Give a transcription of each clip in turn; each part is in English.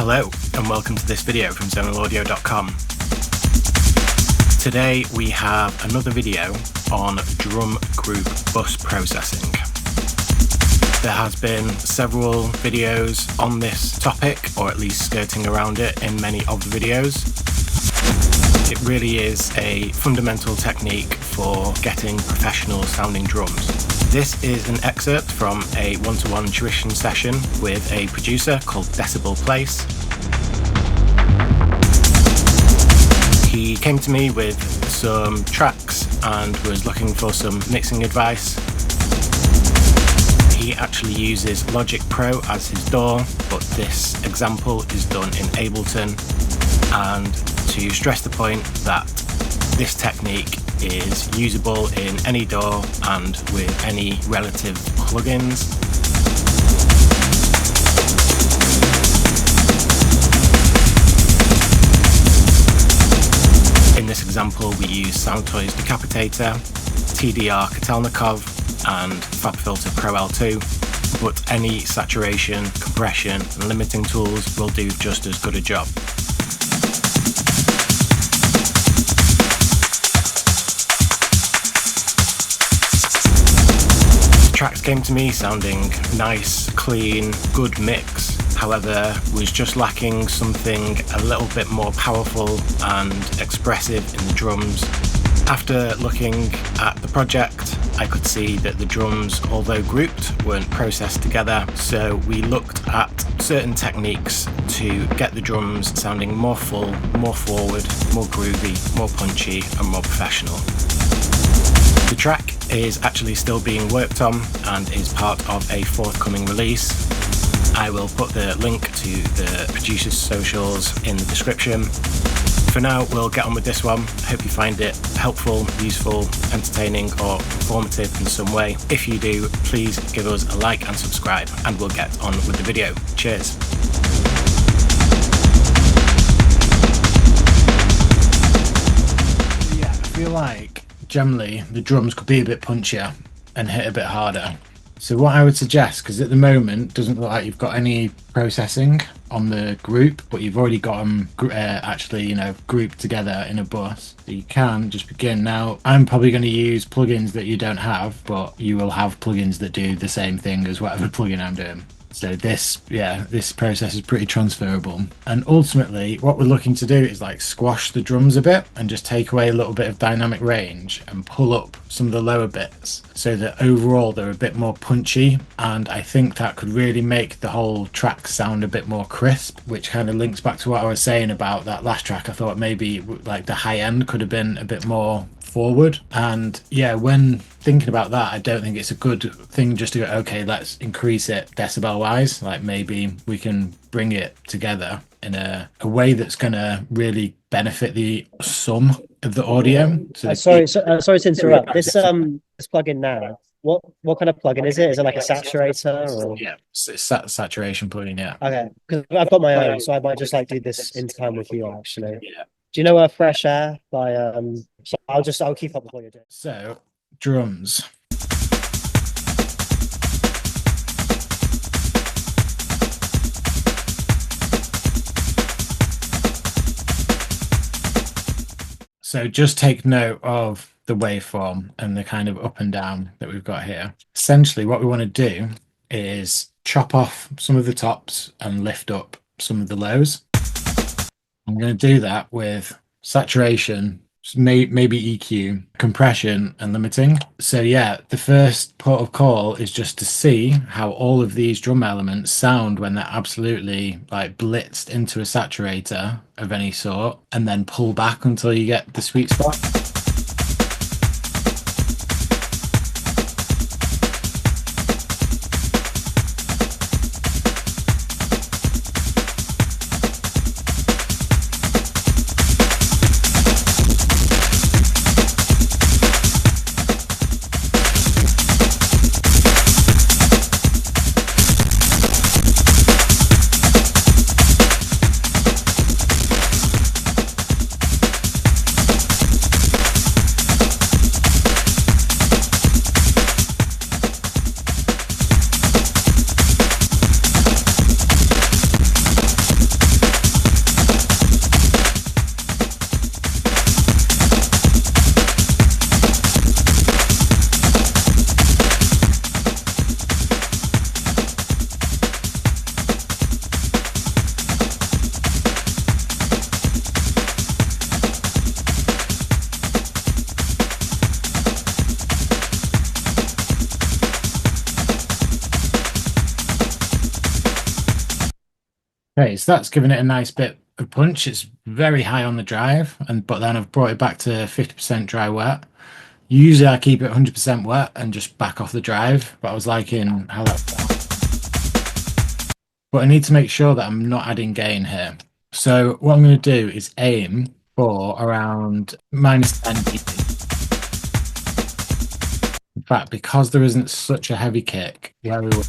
Hello and welcome to this video from zonalaudio.com. Today we have another video on drum group bus processing. There has been several videos on this topic, or at least skirting around it in many of the videos. It really is a fundamental technique for getting professional sounding drums. This is an excerpt from a one-to-one tuition session with a producer called Decibel Place. He came to me with some tracks and was looking for some mixing advice. He actually uses Logic Pro as his DAW, but this example is done in Ableton, and to stress the point that this technique is usable in any DAW and with any relative plugins. In this example we use Soundtoy's Decapitator, TDR Kotelnikov and FabFilter Pro L2, but any saturation, compression and limiting tools will do just as good a job. Tracks came to me sounding nice, clean, good mix, however was just lacking something a little bit more powerful and expressive in the drums. After looking at the project, I could see that the drums, although grouped, weren't processed together, so we looked at certain techniques to get the drums sounding more full, more forward, more groovy, more punchy and more professional. The track is actually still being worked on and is part of a forthcoming release. I will put the link to the producer's socials in the description. For now, we'll get on with this one. I hope you find it helpful, useful, entertaining or informative in some way. If you do, please give us a like and subscribe and we'll get on with the video. Cheers. Yeah, I feel like generally the drums could be a bit punchier and hit a bit harder. So what I would suggest, because at the moment it doesn't look like you've got any processing on the group, but you've already got them grouped together in a bus, so you can just begin. Now I'm probably going to use plugins that you don't have, but you will have plugins that do the same thing as whatever plugin I'm doing. So this process is pretty transferable, and ultimately what we're looking to do is like squash the drums a bit and just take away a little bit of dynamic range and pull up some of the lower bits so that overall they're a bit more punchy, and I think that could really make the whole track sound a bit more crisp, which kind of links back to what I was saying about that last track. I thought maybe like the high end could have been a bit more forward, and yeah, when thinking about that, I don't think it's a good thing just to go, okay, let's increase it decibel wise. Like maybe we can bring it together in a way that's going to really benefit the sum of the audio. So sorry to interrupt. This plugin now, what kind of plugin is it? Is it like a saturator or? Yeah, it's saturation plugin. Yeah. Okay, because I've got my own, so I might just like do this in time with you actually. Yeah. Do you know Fresh Air by so I'll keep up with what you're doing. So drums. So just take note of the waveform and the kind of up and down that we've got here. Essentially what we want to do is chop off some of the tops and lift up some of the lows. I'm going to do that with saturation, maybe EQ, compression and limiting. So yeah, the first port of call is just to see how all of these drum elements sound when they're absolutely like blitzed into a saturator of any sort, and then pull back until you get the sweet spot. Okay, so that's given it a nice bit of punch. It's very high on the drive, but then I've brought it back to 50% dry wet. Usually I keep it 100% wet and just back off the drive, but I was liking how that felt. But I need to make sure that I'm not adding gain here. So what I'm going to do is aim for around -10 dB. In fact, because there isn't such a heavy kick, where we were.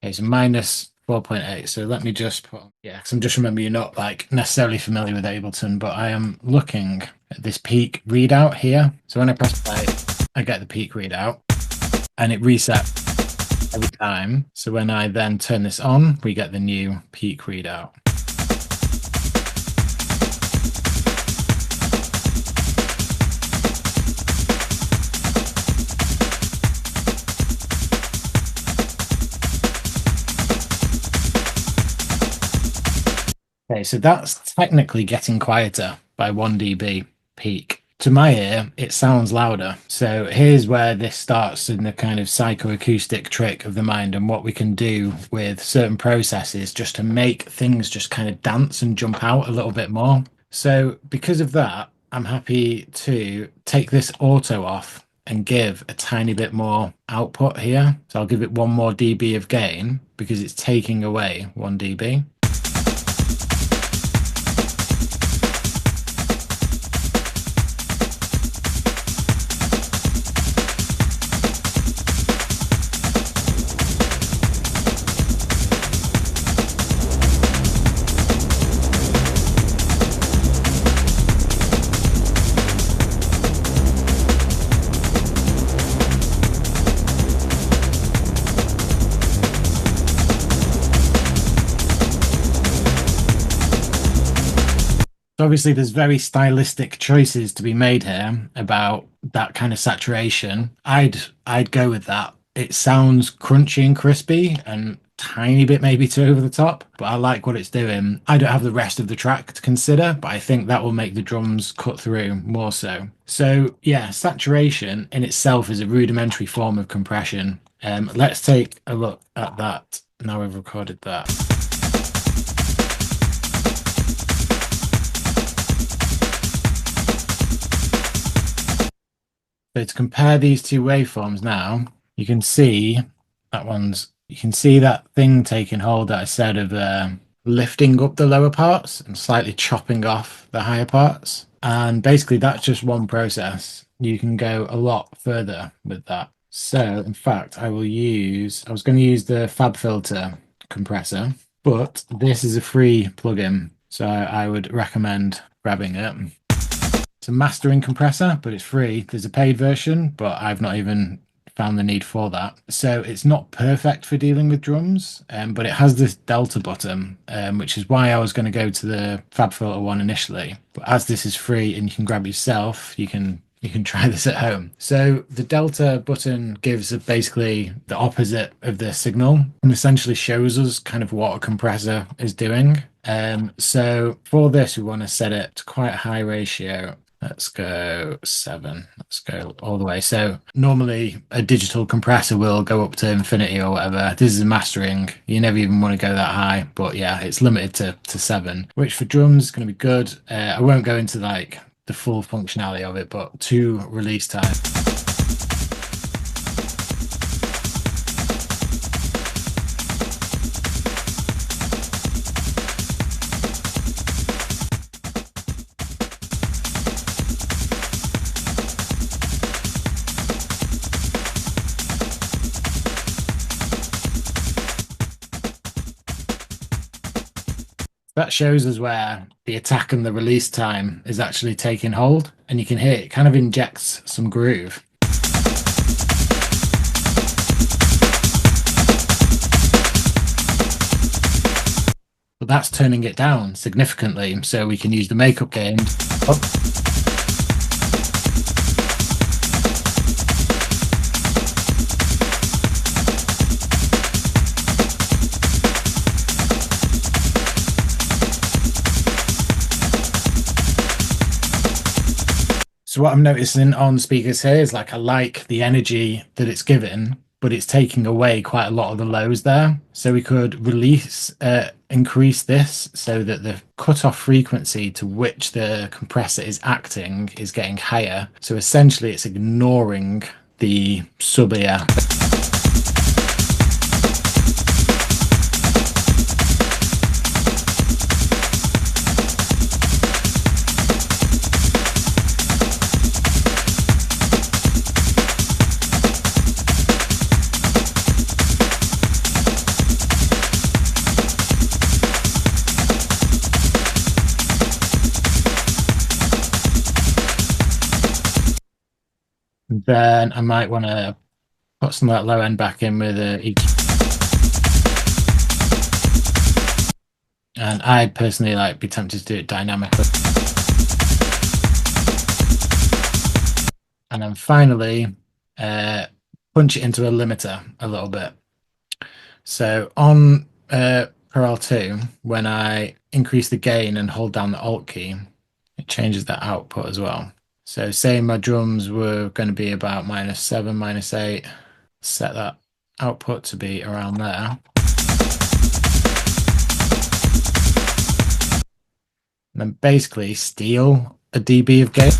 Okay, so -4.8. So let me just put, yeah, because I'm just remember you're not like necessarily familiar with Ableton, but I am looking at this peak readout here. So when I press play, I get the peak readout and it resets every time. So when I then turn this on, we get the new peak readout. Okay, so that's technically getting quieter by 1 dB peak. To my ear, it sounds louder. So here's where this starts in the kind of psychoacoustic trick of the mind and what we can do with certain processes just to make things just kind of dance and jump out a little bit more. So because of that, I'm happy to take this auto off and give a tiny bit more output here. So I'll give it 1 more dB of gain because it's taking away 1 dB. Obviously, there's very stylistic choices to be made here about that kind of saturation. I'd go with that. It sounds crunchy and crispy and tiny bit maybe too over the top, but I like what it's doing. I don't have the rest of the track to consider, but I think that will make the drums cut through more so. So yeah, saturation in itself is a rudimentary form of compression. Let's take a look at that now we've recorded that. So to compare these two waveforms now, you can see you can see that thing taking hold that I said of lifting up the lower parts and slightly chopping off the higher parts. And basically that's just one process. You can go a lot further with that. So in fact, I was going to use the FabFilter compressor, but this is a free plugin. So I would recommend grabbing it. It's a mastering compressor, but it's free. There's a paid version, but I've not even found the need for that. So it's not perfect for dealing with drums, but it has this delta button, which is why I was going to go to the FabFilter one initially. But as this is free and you can grab it yourself, you can try this at home. So the delta button gives basically the opposite of the signal and essentially shows us kind of what a compressor is doing. So for this, we want to set it to quite a high ratio. Let's go 7. Let's go all the way. So normally a digital compressor will go up to infinity or whatever. This is mastering. You never even want to go that high. But yeah, it's limited to 7, which for drums is going to be good. I won't go into like the full functionality of it, but 2 release time. That shows us where the attack and the release time is actually taking hold, and you can hear it kind of injects some groove. But that's turning it down significantly, so we can use the makeup gain. Oh. So what I'm noticing on speakers here is like I like the energy that it's given, but it's taking away quite a lot of the lows there. So we could increase this so that the cutoff frequency to which the compressor is acting is getting higher. So essentially it's ignoring the sub-ear. Then I might want to put some of that low end back in with a EQ. And I'd personally like be tempted to do it dynamically. And then finally, punch it into a limiter a little bit. So on Pro 2, when I increase the gain and hold down the Alt key, it changes that output as well. So say my drums were going to be about -7, -8, set that output to be around there. And then basically steal a dB of gain.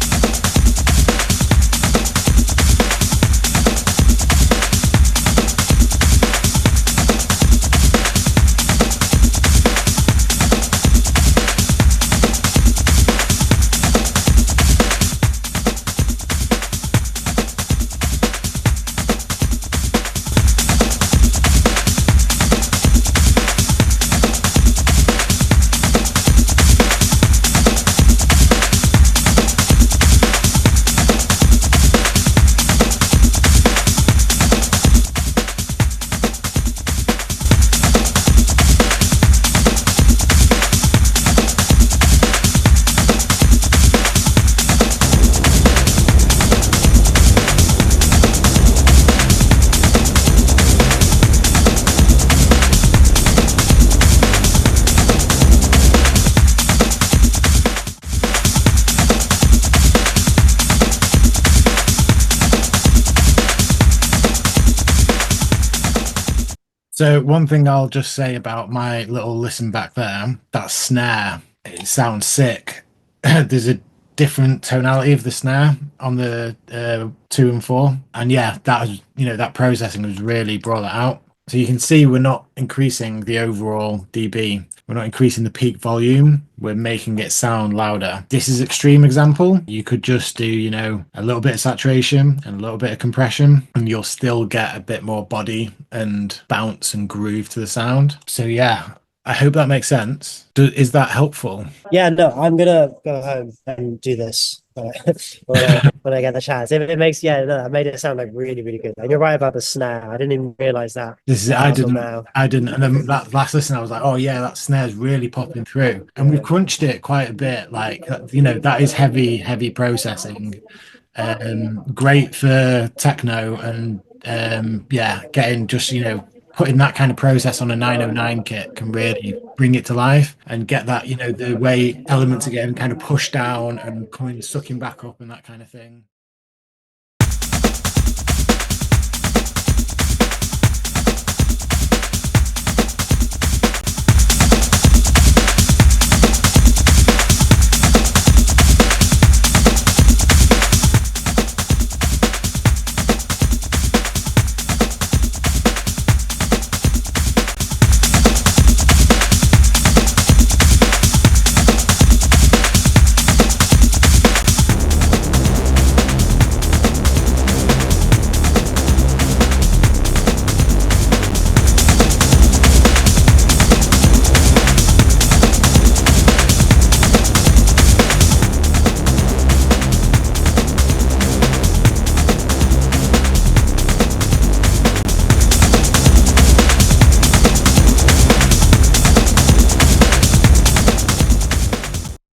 So one thing I'll just say about my little listen back there, that snare, it sounds sick. There's a different tonality of the snare on the 2 and 4. And yeah, that was, that processing has really brought that out. So you can see we're not increasing the overall dB. We're not increasing the peak volume. We're making it sound louder. This is extreme example. You could just do, a little bit of saturation and a little bit of compression, and you'll still get a bit more body and bounce and groove to the sound. So yeah, I hope that makes sense. Is that helpful? Yeah, no, I'm gonna go home and do this when I get the chance. If it makes, yeah, no, that made it sound like really, really good. And you're right about the snare. I didn't even realize that. I didn't. And then that last listen, I was like, oh yeah, that snare's really popping through. And we've crunched it quite a bit. Like, that is heavy processing. Great for techno and yeah, getting just, putting that kind of process on a 909 kit can really bring it to life and get that, the way elements are getting kind of pushed down and coming sucking back up and that kind of thing.